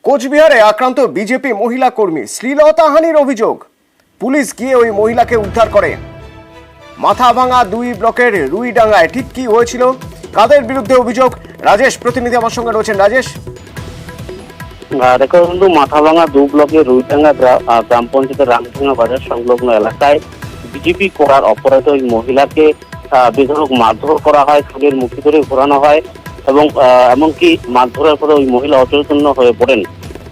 কোচবিহারে আক্রান্ত বিজেপি মহিলা কর্মী, শ্লীলতাহানির অভিযোগ। পুলিশ গিয়ে ওই মহিলাকে উদ্ধার করে। মাথাভাঙা 2 ব্লকের রুইডাঙ্গায় ঠিক কি হয়েছিল, কাদের বিরুদ্ধে অভিযোগ? রাজেশ প্রতিনিধি আমার সঙ্গে রয়েছেন। রাজেশ, দেখো বন্ধু, মাথাভাঙা 2 ব্লকের রুইডাঙ্গা গ্রাম পঞ্চায়েতের রামডাঙ্গা বাজার সংলগ্ন এলাকায় বিজেপি করার অপরাধে ওই মহিলাকে বেধড়ক মারধর করা হয়, চুলের মুঠি ধরে ঘোরানো হয় এবং এমনকি মারধরের পরে ওই মহিলা অচৈতন্য হয়ে পড়েন।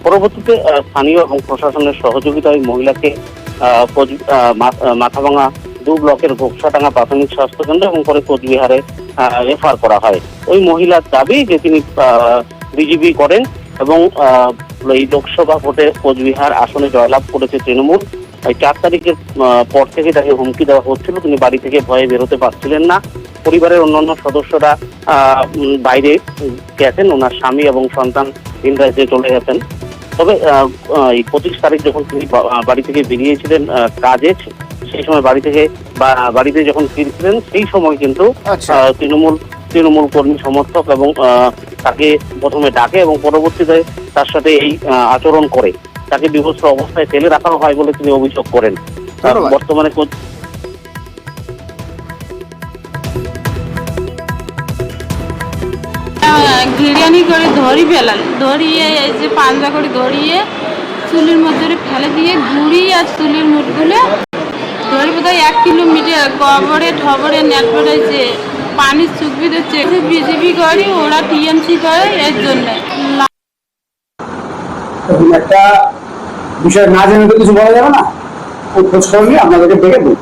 পরবর্তীতে স্থানীয় এবং প্রশাসনের সহযোগিতায় ওই মহিলাকে মাথাভাঙা 2 ব্লকের ঘোকসাডাঙ্গা প্রাথমিক স্বাস্থ্য কেন্দ্র এবং পরে কোচবিহারে রেফার করা হয়। ওই মহিলার দাবি যে তিনি বিজেপি করেন এবং এই লোকসভা ভোটে কোচবিহার আসনে জয়লাভ করেছে তৃণমূল। 4 তারিখের পর থেকে তাকে হুমকি দেওয়া হচ্ছিল, তিনি বাড়ি থেকে ভয়ে বেরোতে পারছিলেন না। পরিবারের অন্যান্য সদস্যরা বাইরে গেছেন, ওনার স্বামী এবং সন্তান ভিন রাজ্যে চলে গেছেন। তবে এই 25 তারিখ যখন তিনি বাড়ি থেকে বেরিয়েছিলেন কাজে, সেই সময় বাড়িতে যখন ফিরছিলেন সেই সময় কিন্তু তৃণমূল কর্মী সমর্থক এবং তাকে প্রথমে ডাকে এবং পরবর্তীতে তার সাথে এই আচরণ করে, তাকে বিভৎস অবস্থায় ফেলে রাখা হয় বলে তিনি অভিযোগ করেন। বর্তমানে ঘিরিয়ানি করে ধরিয়ে যে পাঞ্জা করে ধরিয়ে চুলের মধ্যে ফেলে দিয়ে ঘুড়ি আর চুলের মুঠগুলো ধরে বোধহয় 1 কিলোমিটার গবরে ঠবরে নেট পড়েছে, পানির চুকবি দিচ্ছে। বিজেপি করে, ওরা টিএমসি করে, এর জন্য একটা বিষয় না জেনে তো কিছু বলা যাবে না। খোঁজ খবর নিয়ে আপনাদেরকে দেখে দেবো।